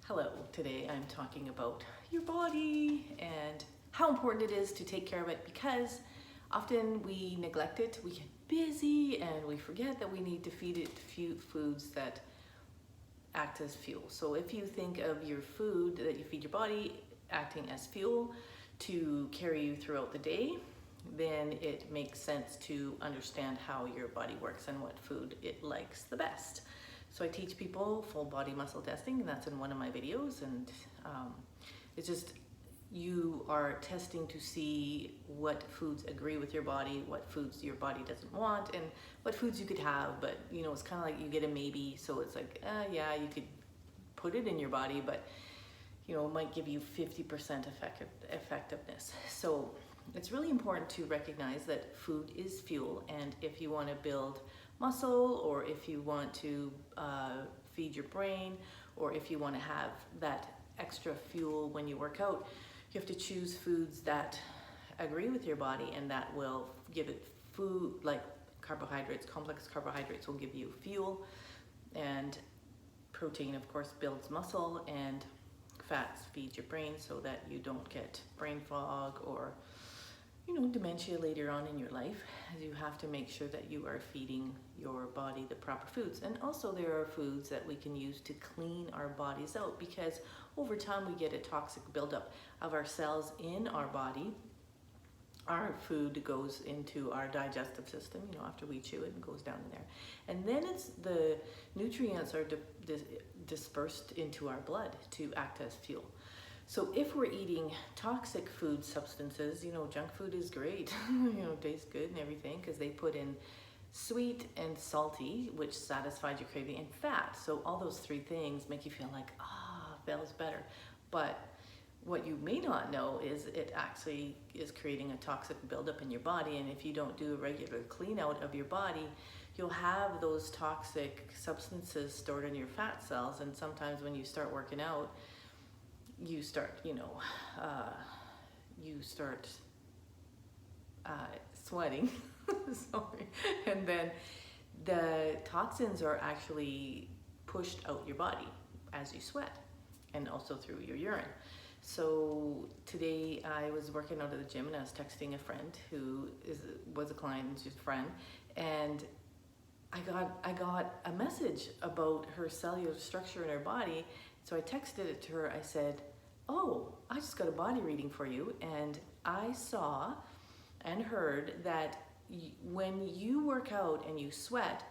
Hello, today I'm talking about your body and how important it is to take care of it because often we neglect it, we get busy and we forget that we need to feed it foods that act as fuel. So if you think of your food that you feed your body acting as fuel to carry you throughout the day, then it makes sense to understand how your body works and what food it likes the best. So I teach people full body muscle testing, and that's in one of my videos, and it's just you are testing to see what foods agree with your body, what foods your body doesn't want, and what foods you could have, but it's kind of like you get a maybe, so it's like, yeah, you could put it in your body, but it might give you 50% effectiveness. So it's really important to recognize that food is fuel, and if you want to build muscle, or if you want to feed your brain, or if you want to have that extra fuel when you work out, you have to choose foods that agree with your body and that will give it food, like carbohydrates. Complex carbohydrates will give you fuel, and protein, of course, builds muscle, and fats feed your brain so that you don't get brain fog or dementia later on in your life. You have to make sure that you are feeding your body the proper foods. And also there are foods that we can use to clean our bodies out, because over time we get a toxic buildup of our cells in our body. Our food goes into our digestive system, after we chew it, and goes down in there. And then the nutrients are dispersed into our blood to act as fuel. So if we're eating toxic food substances, junk food is great, tastes good and everything, because they put in sweet and salty, which satisfies your craving, and fat. So all those three things make you feel like, feels better. But what you may not know is it actually is creating a toxic buildup in your body. And if you don't do a regular clean out of your body, you'll have those toxic substances stored in your fat cells. And sometimes when you start working out, you start, sweating, sorry, and then the toxins are actually pushed out your body as you sweat, and also through your urine. So today I was working out at the gym, and I was texting a friend who was a client, she's a friend, and I got a message about her cellular structure in her body. So I texted it to her. I said, "Oh, I just got a body reading for you, and I saw and heard that when you work out and you sweat,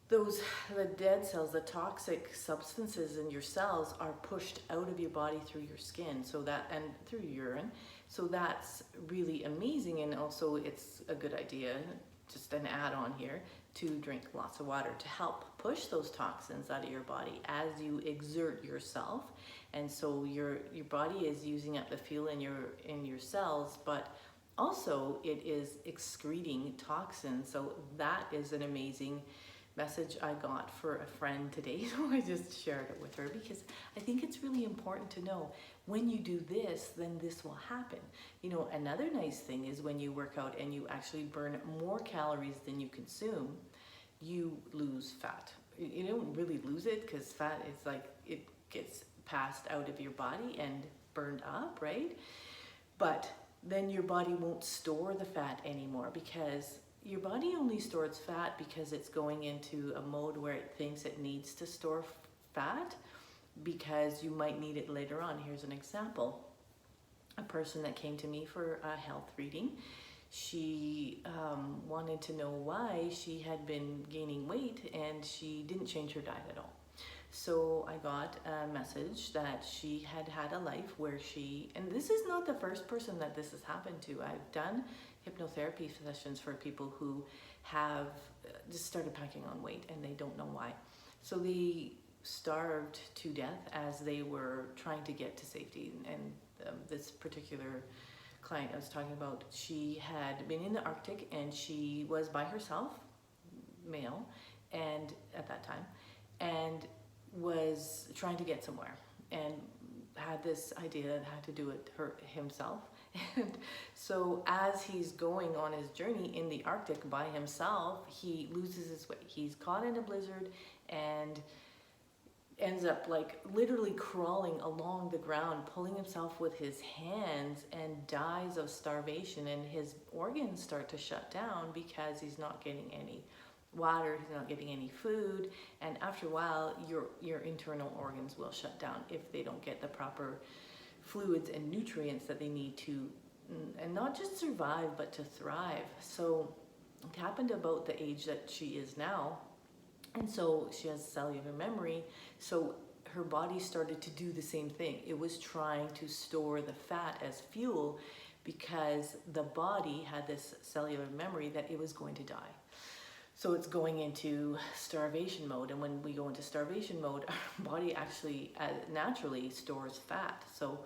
the dead cells, the toxic substances in your cells are pushed out of your body through your skin, and through your urine. So that's really amazing, and also it's a good idea, just an add-on here, to drink lots of water to help push those toxins out of your body as you exert yourself. And so your body is using up the fuel in your cells, but also it is excreting toxins. So that is an amazing message I got for a friend today. So I just shared it with her, because I think it's really important to know, when you do this, then this will happen. Another nice thing is when you work out and you actually burn more calories than you consume, you lose fat. You don't really lose it, because fat is like, it gets passed out of your body and burned up, right? But then your body won't store the fat anymore, because your body only stores fat because it's going into a mode where it thinks it needs to store fat, because you might need it later on. Here's an example. A person that came to me for a health reading, she wanted to know why she had been gaining weight, and she didn't change her diet at all. So I got a message that she had had a life where and this is not the first person that this has happened to. I've done hypnotherapy sessions for people who have just started packing on weight and they don't know why. So they starved to death as they were trying to get to safety. And this particular client I was talking about, she had been in the Arctic, and she was by herself, male, and at that time, and was trying to get somewhere, and had this idea that had to do it himself. And so as he's going on his journey in the Arctic by himself, he loses his way. He's caught in a blizzard, and ends up like literally crawling along the ground, pulling himself with his hands, and dies of starvation, and his organs start to shut down because he's not getting any water, he's not getting any food, and after a while your internal organs will shut down if they don't get the proper fluids and nutrients that they need to, and not just survive but to thrive. So it happened about the age that she is now, and so she has cellular memory, so her body started to do the same thing. It was trying to store the fat as fuel because the body had this cellular memory that it was going to die. So it's going into starvation mode, and when we go into starvation mode, our body actually naturally stores fat. So,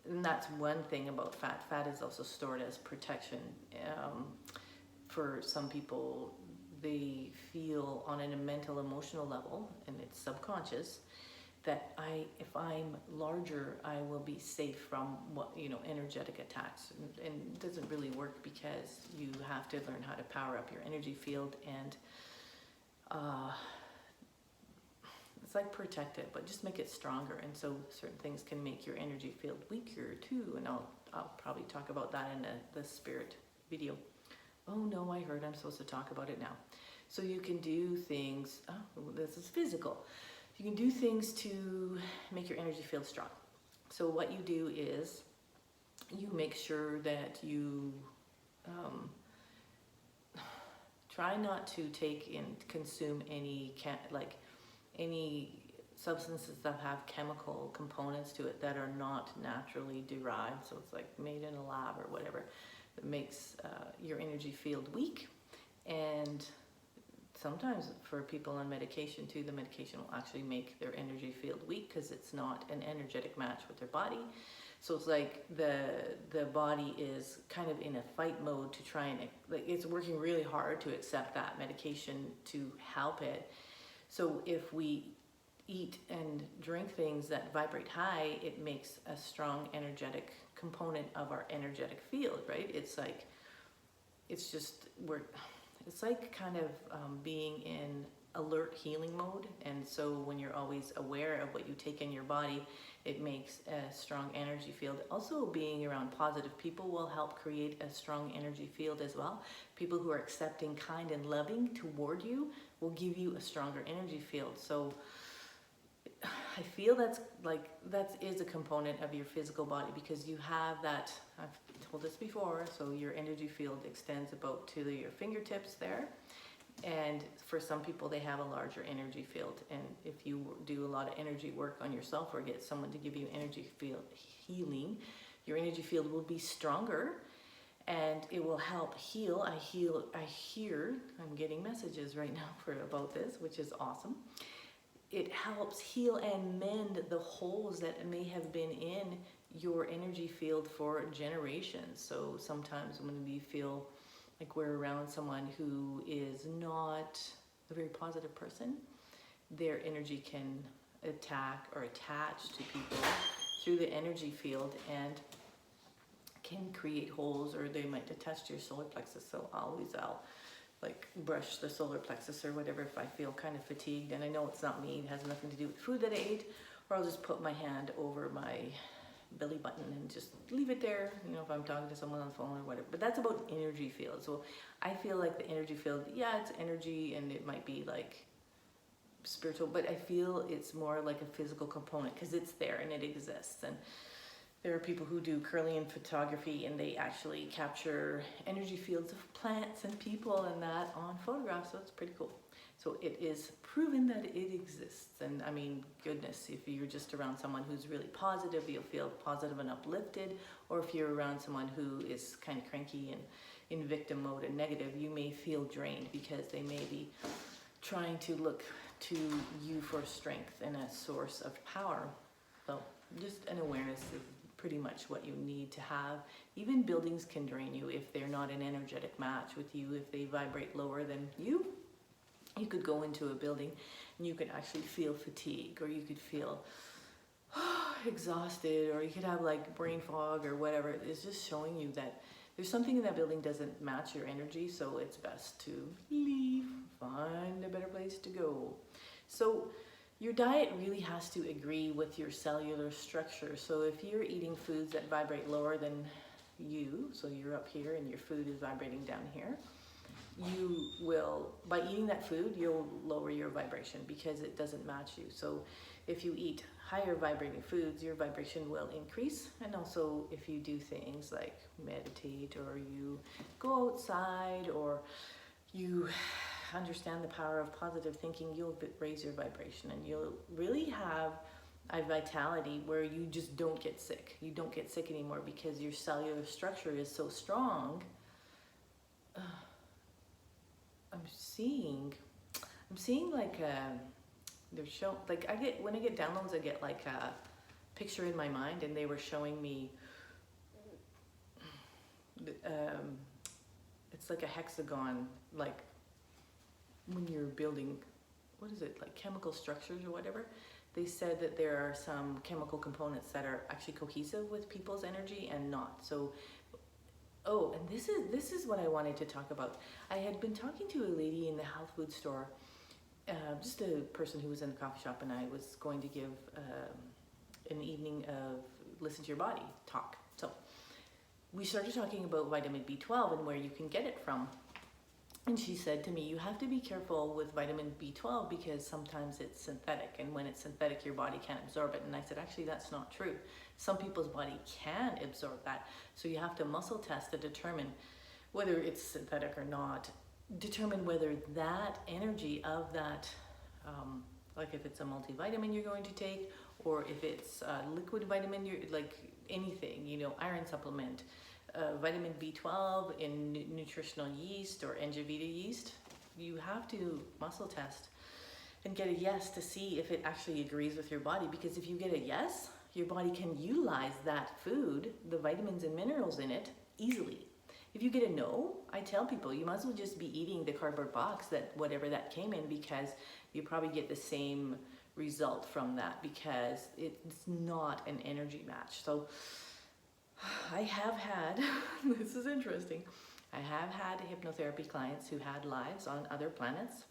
and that's one thing about fat. Fat is also stored as protection. For some people, they feel on a mental, emotional level, and it's subconscious, that if I'm larger, I will be safe from energetic attacks, and it doesn't really work, because you have to learn how to power up your energy field, and it's like protect it, but just make it stronger. And so certain things can make your energy field weaker too, and I'll probably talk about that in the spirit video. Oh no, I heard I'm supposed to talk about it now. So you can do things, this is physical. You can do things to make your energy field strong. So what you do is you make sure that you try not to take and consume any substances that have chemical components to it that are not naturally derived. So it's like made in a lab or whatever, that makes your energy field weak. And sometimes for people on medication too, the medication will actually make their energy field weak because it's not an energetic match with their body. So it's like the body is kind of in a fight mode to try and, it's working really hard to accept that medication to help it. So if we eat and drink things that vibrate high, it makes a strong energetic component of our energetic field, right? It's like kind of being in alert healing mode. And so when you're always aware of what you take in your body, it makes a strong energy field. Also, being around positive people will help create a strong energy field as well. People who are accepting, kind, and loving toward you will give you a stronger energy field. So I feel that is a component of your physical body, because you have that, I've told this before, so your energy field extends about to your fingertips there. And for some people, they have a larger energy field. And if you do a lot of energy work on yourself, or get someone to give you energy field healing, your energy field will be stronger, and it will help heal. I'm getting messages right now about this, which is awesome. It helps heal and mend the holes that may have been in your energy field for generations. So sometimes when we feel like we're around someone who is not a very positive person, their energy can attack or attach to people through the energy field and can create holes, or they might attach to your solar plexus. So I'll like brush the solar plexus or whatever if I feel kind of fatigued, and I know it's not me, it has nothing to do with the food that I ate, or I'll just put my hand over my belly button and just leave it there, if I'm talking to someone on the phone or whatever. But that's about energy field. So I feel like the energy field, it's energy, and it might be like spiritual, but I feel it's more like a physical component because it's there and it exists. And there are people who do Kirlian photography, and they actually capture energy fields of plants and people and that on photographs, so it's pretty cool. So it is proven that it exists. And I mean, goodness, if you're just around someone who's really positive, you'll feel positive and uplifted. Or if you're around someone who is kind of cranky and in victim mode and negative, you may feel drained because they may be trying to look to you for strength and a source of power. So just an awareness is pretty much what you need to have. Even buildings can drain you if they're not an energetic match with you. If they vibrate lower than you could go into a building and you could actually feel fatigue, or you could feel exhausted, or you could have like brain fog or whatever. It's just showing you that there's something in that building doesn't match your energy, so it's best to leave, find a better place to go. So Your diet really has to agree with your cellular structure. So if you're eating foods that vibrate lower than you, so you're up here and your food is vibrating down here, you will, by eating that food, you'll lower your vibration because it doesn't match you. So if you eat higher vibrating foods, your vibration will increase. And also if you do things like meditate, or you go outside, or you understand the power of positive thinking, you'll raise your vibration, and you'll really have a vitality where you just don't get sick. You don't get sick anymore because your cellular structure is so strong. I'm seeing like they're showing, like when I get downloads, I get like a picture in my mind, and they were showing me it's like a hexagon, like when you're building, what is it, like chemical structures or whatever. They said that there are some chemical components that are actually cohesive with people's energy and not. So, oh, and this is what I wanted to talk about. I had been talking to a lady in the health food store, just a person who was in the coffee shop, and I was going to give an evening of Listen to Your Body talk. So we started talking about vitamin B12 and where you can get it from. And she said to me, you have to be careful with vitamin B12 because sometimes it's synthetic, and when it's synthetic, your body can't absorb it. And I said, actually, that's not true. Some people's body can absorb that. So you have to muscle test to determine whether it's synthetic or not, determine whether that energy of that, like if it's a multivitamin you're going to take, or if it's a liquid vitamin, you're like anything, you know, iron supplement, vitamin B12 in nutritional yeast or Engevita yeast, you have to muscle test and get a yes to see if it actually agrees with your body. Because if you get a yes, your body can utilize that food, the vitamins and minerals in it, easily. If you get a no, I tell people you might as well just be eating the cardboard box that whatever that came in, because you probably get the same result from that, because it's not an energy match. So I have had, this is interesting, I have had hypnotherapy clients who had lives on other planets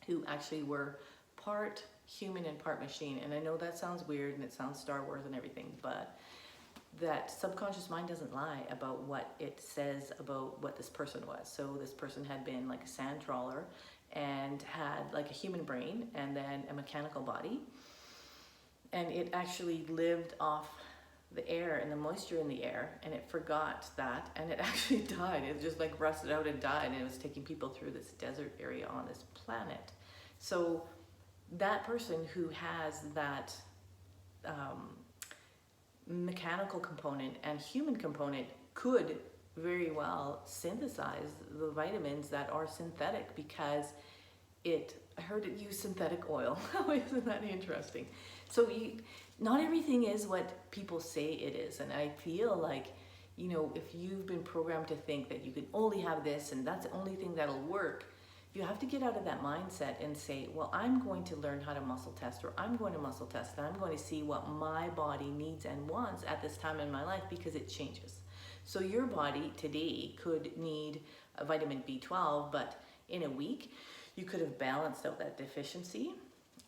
who actually were part human and part machine. And I know that sounds weird and it sounds Star Wars and everything, but that subconscious mind doesn't lie about what it says about what this person was. So this person had been like a sand trawler and had like a human brain and then a mechanical body. And it actually lived off the air and the moisture in the air, and it forgot that, and it actually died. It just like rusted out and died, and it was taking people through this desert area on this planet. So that person who has that mechanical component and human component could very well synthesize the vitamins that are synthetic, because I heard it use synthetic oil. Isn't that interesting? So not everything is what people say it is. And I feel like, you know, if you've been programmed to think that you can only have this and that's the only thing that'll work, you have to get out of that mindset and say, well, I'm going to learn how to muscle test, or I'm going to muscle test, and I'm going to see what my body needs and wants at this time in my life, because it changes. So your body today could need a vitamin B12, but in a week, you could have balanced out that deficiency,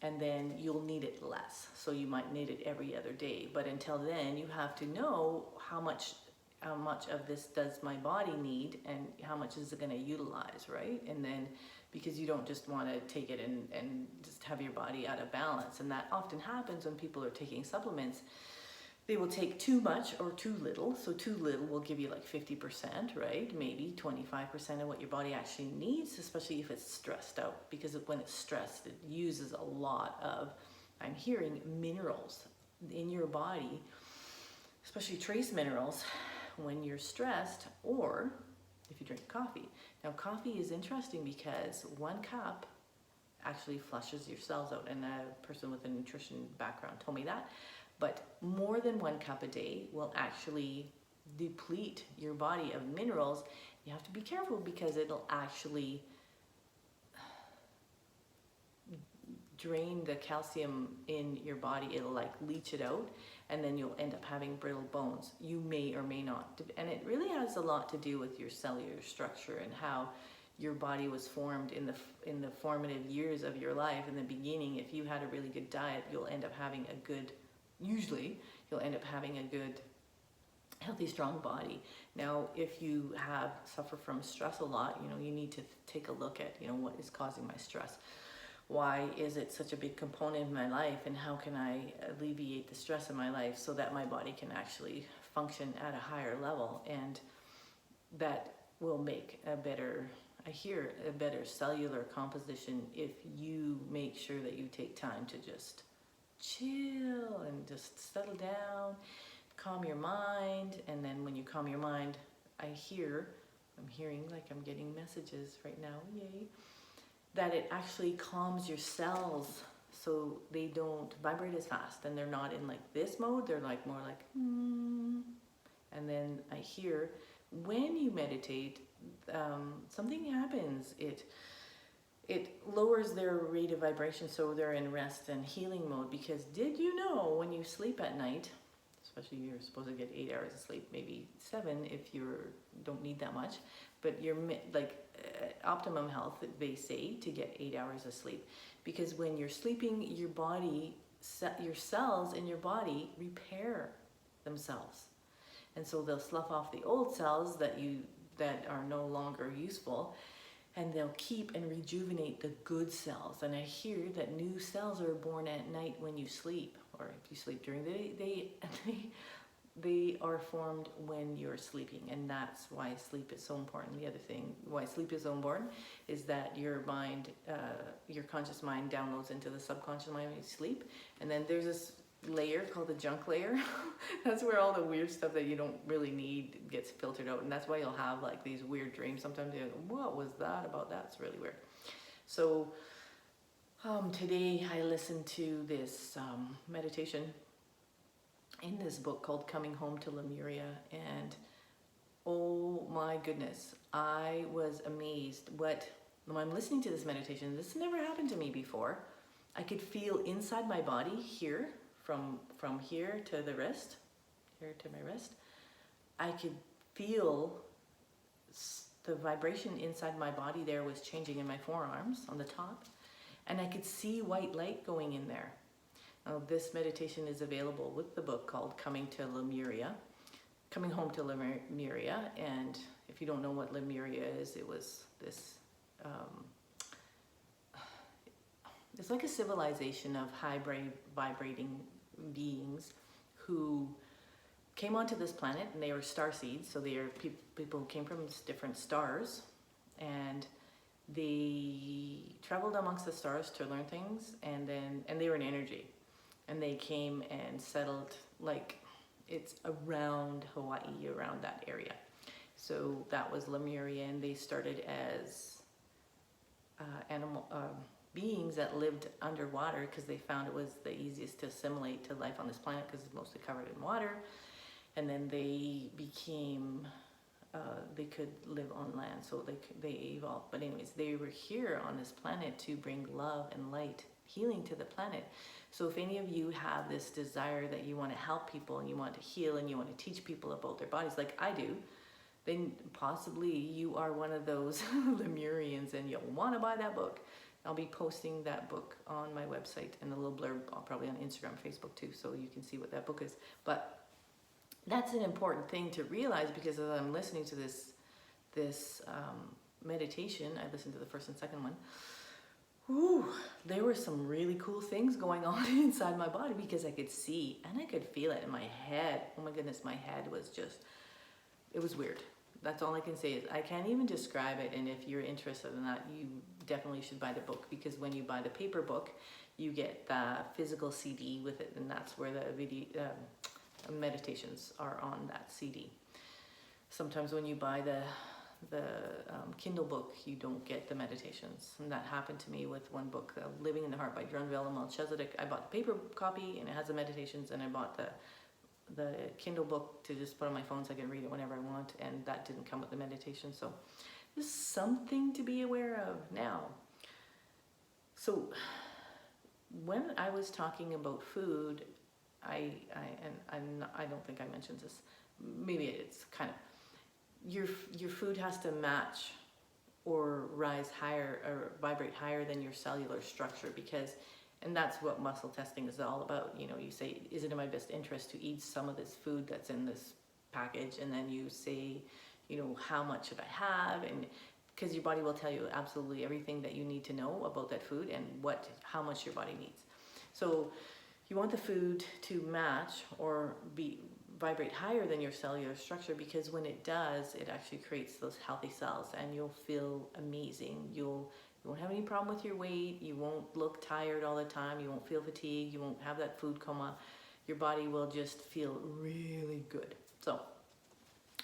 and then you'll need it less. So you might need it every other day. But until then, you have to know how much of this does my body need, and how much is it going to utilize, right? And then, because you don't just want to take it and just have your body out of balance. And that often happens when people are taking supplements. They will take too much or too little. So too little will give you like 50%, right? Maybe 25% of what your body actually needs, especially if it's stressed out. Because when it's stressed, it uses a lot of, I'm hearing, minerals in your body, especially trace minerals, when you're stressed, or if you drink coffee. Now, coffee is interesting because 1 cup actually flushes your cells out. And a person with a nutrition background told me that. But more than 1 cup a day will actually deplete your body of minerals. You have to be careful, because it'll actually drain the calcium in your body. It'll like leach it out, and then you'll end up having brittle bones. You may or may not. And it really has a lot to do with your cellular structure and how your body was formed in the formative years of your life. In the beginning, if you had a really good diet, you'll end up having usually you'll end up having a good, healthy, strong body. Now, if you suffer from stress a lot, you need to take a look at, what is causing my stress. Why is it such a big component of my life, and how can I alleviate the stress in my life so that my body can actually function at a higher level? And that will make a better cellular composition if you make sure that you take time to just chill and just settle down, calm your mind. And then when you calm your mind, I'm hearing, like I'm getting messages right now, yay, that it actually calms your cells so they don't vibrate as fast, and they're not in like this mode, they're like more like and then I hear, when you meditate, something happens. It lowers their rate of vibration, so they're in rest and healing mode. Because did you know, when you sleep at night, especially you're supposed to get 8 hours of sleep, maybe 7 if you don't need that much, but you're optimum health, they say, to get 8 hours of sleep. Because when you're sleeping, your body, your cells in your body repair themselves, and so they'll slough off the old cells that are no longer useful, and they'll keep and rejuvenate the good cells. And I hear that new cells are born at night when you sleep, or if you sleep during the day, they are formed when you're sleeping. And that's why sleep is so important. The other thing why sleep is so important is that your mind, your conscious mind downloads into the subconscious mind when you sleep. And then there's this layer called the junk layer. That's where all the weird stuff that you don't really need gets filtered out. And that's why you'll have like these weird dreams. Sometimes you're like, what was that about? That's really weird. So today I listened to this meditation in this book called Coming Home to Lemuria, and oh my goodness, I was amazed. When I'm listening to this meditation, this never happened to me before. I could feel inside my body here, from here to the wrist, here to my wrist, I could feel the vibration inside my body there was changing in my forearms on the top, and I could see white light going in there. Now, this meditation is available with the book called Coming Home to Lemuria. And if you don't know what Lemuria is, it was this, it's like a civilization of high vibrating beings who came onto this planet, and they were star seeds. So they are people who came from different stars, and they traveled amongst the stars to learn things, and they were in energy, and they came and settled, like, it's around Hawaii, around that area. So that was Lemuria, and they started as beings that lived underwater, because they found it was the easiest to assimilate to life on this planet, because it's mostly covered in water. And then they became, they could live on land, so they evolved. But anyways, they were here on this planet to bring love and light, healing to the planet. So if any of you have this desire that you want to help people, and you want to heal, and you want to teach people about their bodies like I do, then possibly you are one of those Lemurians, and you'll want to buy that book. I'll be posting that book on my website, and a little blurb, probably on Instagram, Facebook too, so you can see what that book is. But that's an important thing to realize, because as I'm listening to this meditation, I listened to the first and second one. Whew, there were some really cool things going on inside my body, because I could see and I could feel it in my head. Oh my goodness, my head was just, it was weird. That's all I can say. Is I can't even describe it. And if you're interested in that, you definitely should buy the book, because when you buy the paper book, you get the physical CD with it, and that's where the video meditations are on that CD. Sometimes when you buy the Kindle book, you don't get the meditations, and that happened to me with one book, Living in the Heart by Drunvalo Melchizedek. I bought the paper copy, and it has the meditations, and I bought the Kindle book to just put on my phone so I can read it whenever I want, and that didn't come with the meditation. So there's something to be aware of now. So when I was talking about food, I don't think I mentioned this. Maybe it's kind of, your food has to match or rise higher or vibrate higher than your cellular structure, because, and that's what muscle testing is all about. You know, you say, is it in my best interest to eat some of this food that's in this package? And then you say, you know, how much should I have? And because your body will tell you absolutely everything that you need to know about that food and how much your body needs. So you want the food to match or vibrate higher than your cellular structure, because when it does, it actually creates those healthy cells and you'll feel amazing. You won't have any problem with your weight. You won't look tired all the time. You won't feel fatigued. You won't have that food coma. Your body will just feel really good. So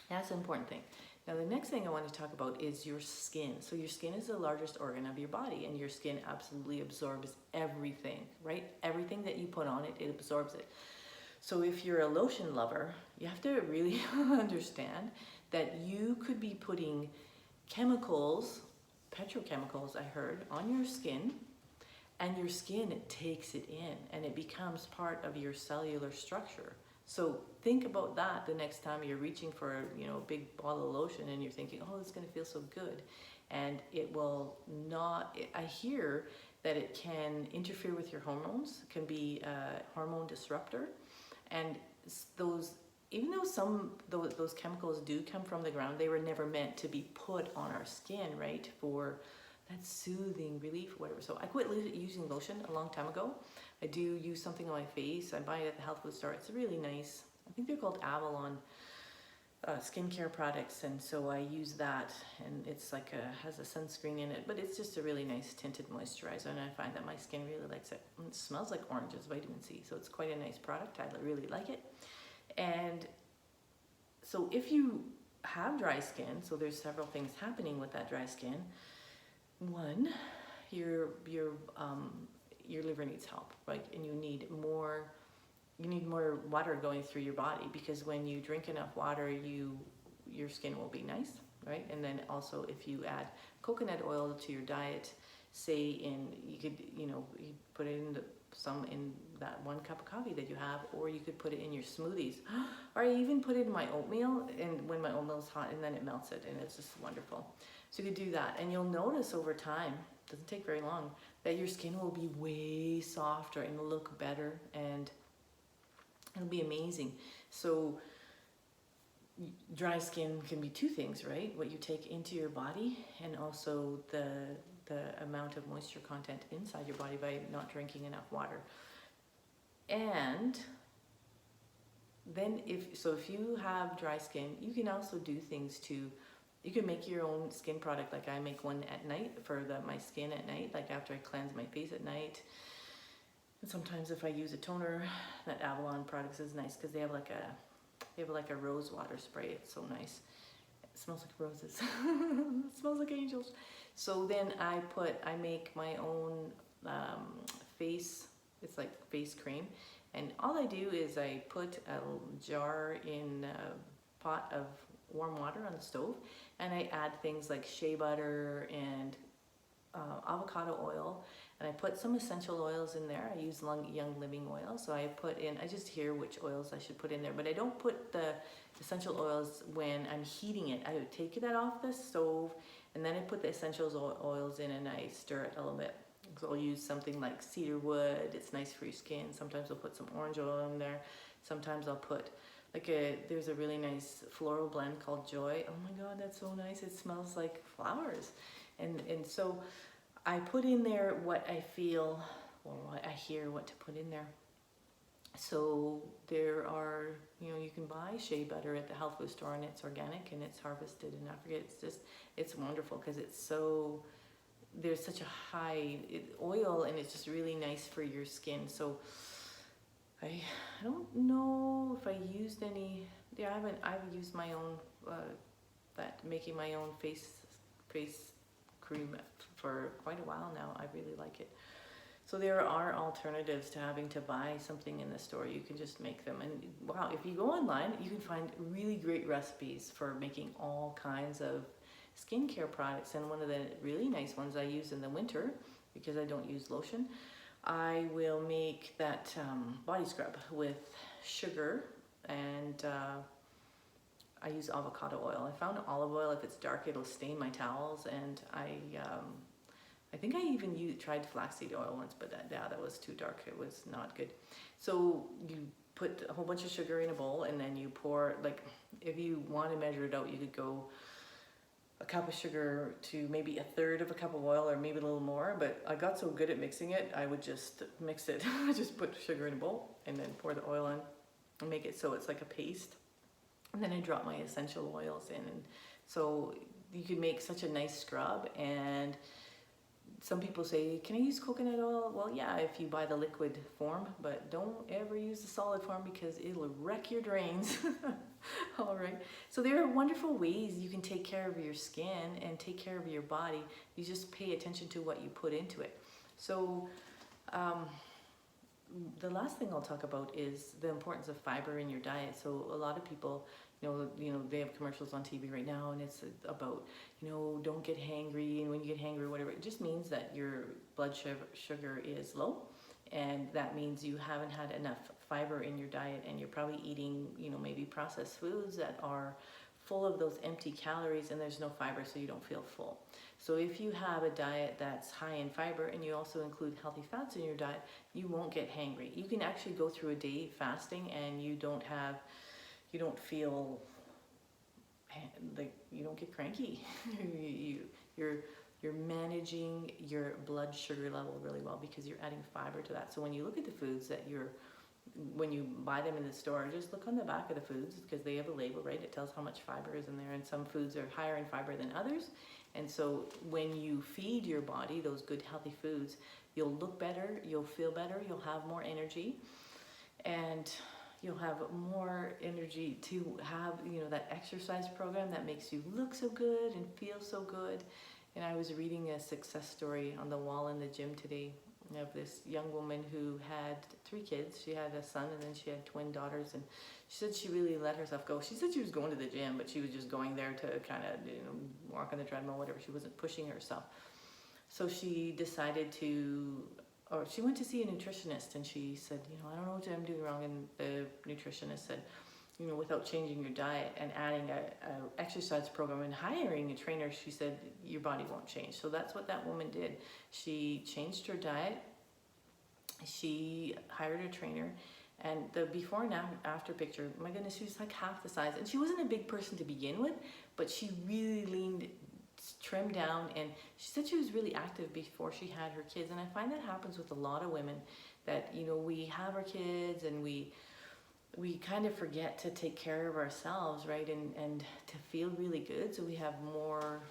that's an important thing. Now, the next thing I want to talk about is your skin. So your skin is the largest organ of your body, and your skin absolutely absorbs everything, right? Everything that you put on it, it absorbs it. So if you're a lotion lover, you have to really understand that you could be putting chemicals, petrochemicals, I heard, on your skin, and your skin, it takes it in and it becomes part of your cellular structure. So think about that the next time you're reaching for, you know, a big bottle of lotion and you're thinking, oh, it's going to feel so good. And it will not, I hear that it can interfere with your hormones, can be a hormone disruptor. And those, even though those chemicals do come from the ground, they were never meant to be put on our skin, right? For that soothing relief, whatever. So I quit using lotion a long time ago. I do use something on my face. I buy it at the health food store. It's really nice. I think they're called Avalon skincare products, and so I use that, and it's like has a sunscreen in it, but it's just a really nice tinted moisturizer, and I find that my skin really likes it. It smells like oranges, vitamin C, so it's quite a nice product. I really like it. And so if you have dry skin, so there's several things happening with that dry skin. One, your liver needs help, right? And you need more water going through your body, because when you drink enough water, your skin will be nice, right? And then also if you add coconut oil to your diet, say you put it in some in that 1 cup of coffee that you have, or you could put it in your smoothies, or I even put it in my oatmeal, and when my oatmeal is hot, and then it melts it, and it's just wonderful. So you could do that, and you'll notice over time, doesn't take very long, that your skin will be way softer and look better, and it'll be amazing. So dry skin can be two things, right? What you take into your body, and also the amount of moisture content inside your body by not drinking enough water. And then if you have dry skin, you can also do things you can make your own skin product. Like I make one at night for my skin at night, like after I cleanse my face at night. And sometimes if I use a toner, that Avalon products is nice, because they have like a rose water spray. It's so nice. It smells like roses. It smells like angels. So then I make my own face, it's like face cream. And all I do is I put a jar in a pot of warm water on the stove, and I add things like shea butter and avocado oil, and I put some essential oils in there. I use Young Living oil, so I just hear which oils I should put in there, but I don't put the essential oils when I'm heating it. I would take that off the stove, and then I put the essential oils in, and I stir it a little bit. So I'll use something like cedar wood. It's nice for your skin. Sometimes I'll put some orange oil in there. Sometimes I'll put there's a really nice floral blend called Joy. Oh my God, that's so nice. It smells like flowers. And so I put in there what I feel, or what I hear what to put in there. So there are, you can buy shea butter at the health food store, and it's organic and it's harvested in Africa. It's wonderful, because there's such a high oil, and it's just really nice for your skin. So I don't know if I used any. Yeah, I've used my own making my own face cream for quite a while now. I really like it. So there are alternatives to having to buy something in the store. You can just make them, and wow, if you go online, you can find really great recipes for making all kinds of skincare products. And one of the really nice ones I use in the winter, because I don't use lotion, I will make that body scrub with sugar and I use avocado oil. I found olive oil, if it's dark, it'll stain my towels, and I think I even tried flaxseed oil once, but that was too dark. It was not good. So you put a whole bunch of sugar in a bowl, and then you pour, like, if you want to measure it out, you could go a cup of sugar to maybe a third of a cup of oil, or maybe a little more. But I got so good at mixing it, I would just mix it. I just put sugar in a bowl and then pour the oil in and make it so it's like a paste. And then I drop my essential oils in, and so you can make such a nice scrub. And some people say, can I use coconut oil? Well, yeah, if you buy the liquid form, but don't ever use the solid form because it'll wreck your drains. All right. So there are wonderful ways you can take care of your skin and take care of your body. You just pay attention to what you put into it. So the last thing I'll talk about is the importance of fiber in your diet. So a lot of people, you know, they have commercials on TV right now, and it's about, don't get hangry, and when you get hangry, whatever, it just means that your blood sugar is low, and that means you haven't had enough fiber in your diet, and you're probably eating, maybe processed foods that are full of those empty calories, and there's no fiber, so you don't feel full. So if you have a diet that's high in fiber, and you also include healthy fats in your diet, you won't get hangry. You can actually go through a day fasting, and you don't feel like, you don't get cranky. You're managing your blood sugar level really well because you're adding fiber to that. So when you look at the foods that when you buy them in the store, just look on the back of the foods, because they have a label, right? It tells how much fiber is in there, and some foods are higher in fiber than others. And so when you feed your body those good healthy foods, you'll look better, you'll feel better, you'll have more energy, and you'll have more energy to have, that exercise program that makes you look so good and feel so good. And I was reading a success story on the wall in the gym today of this young woman who had 3 kids. She had a son, and then she had twin daughters, and she said she really let herself go. She said she was going to the gym, but she was just going there to kind of, walk on the treadmill, whatever. She wasn't pushing herself. So she decided she went to see a nutritionist, and she said, I don't know what I'm doing wrong. And the nutritionist said, without changing your diet and adding a exercise program and hiring a trainer, she said, your body won't change. So that's what that woman did. She changed her diet. She hired a trainer, and the before and after picture, my goodness, she was like half the size. And she wasn't a big person to begin with, but she really trimmed down, and she said she was really active before she had her kids. And I find that happens with a lot of women, that we have our kids, and we kind of forget to take care of ourselves, right? And to feel really good, so we have more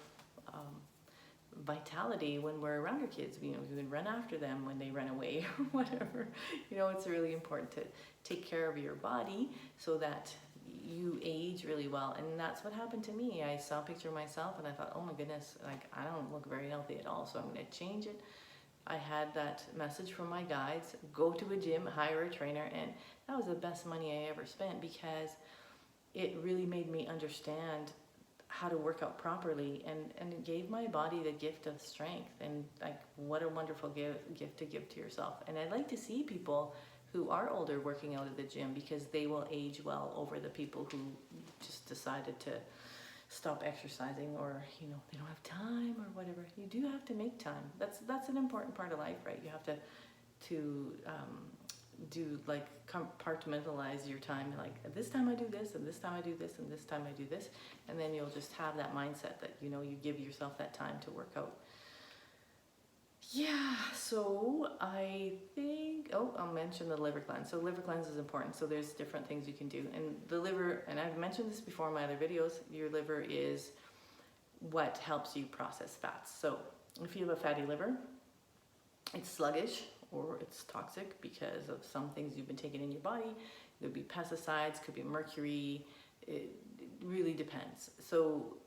vitality when we're around our kids. We can run after them when they run away or whatever. It's really important to take care of your body so that you age really well. And that's what happened to me. I saw a picture of myself, and I thought, oh my goodness, like, I don't look very healthy at all, so I'm going to change it. I had that message from my guides: go to a gym, hire a trainer, and that was the best money I ever spent, because it really made me understand how to work out properly, and it gave my body the gift of strength. And like, what a wonderful gift to give to yourself. And I'd like to see people who are older working out at the gym, because they will age well over the people who just decided to stop exercising, or they don't have time or whatever. You do have to make time. That's an important part of life, right? You have to do, like, compartmentalize your time, like, at this time I do this, and this time I do this, and this time I do this, and then you'll just have that mindset that you give yourself that time to work out. Yeah, so I think, I'll mention the liver cleanse. So liver cleanse is important. So there's different things you can do. And the liver, and I've mentioned this before in my other videos, your liver is what helps you process fats. So if you have a fatty liver, it's sluggish, or it's toxic because of some things you've been taking in your body. There'd be pesticides, could be mercury. It really depends. So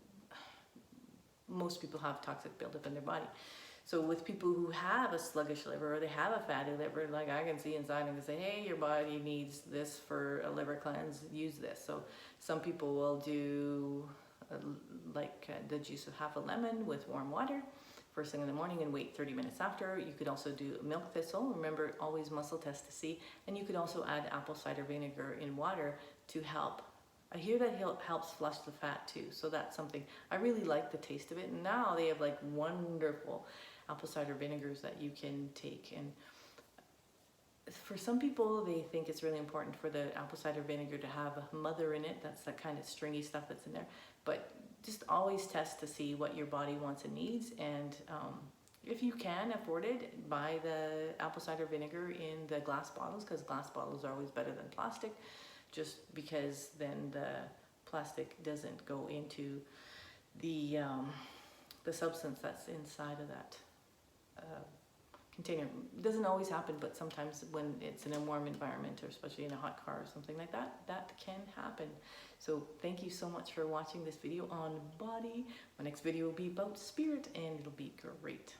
most people have toxic buildup in their body. So with people who have a sluggish liver, or they have a fatty liver, like, I can see inside and say, hey, your body needs this for a liver cleanse, use this. So some people will do the juice of half a lemon with warm water first thing in the morning, and wait 30 minutes after. You could also do milk thistle. Remember, always muscle test to see. And you could also add apple cider vinegar in water to help I hear that helps flush the fat too, so that's something. I really like the taste of it, and now they have like wonderful apple cider vinegars that you can take. And for some people, they think it's really important for the apple cider vinegar to have a mother in it. That's that kind of stringy stuff that's in there. But just always test to see what your body wants and needs. And if you can afford it, buy the apple cider vinegar in the glass bottles, because glass bottles are always better than plastic, just because then the plastic doesn't go into the substance that's inside of that container. It doesn't always happen, but sometimes when it's in a warm environment, or especially in a hot car or something like that, that can happen. So thank you so much for watching this video on body. My next video will be about spirit, and it'll be great.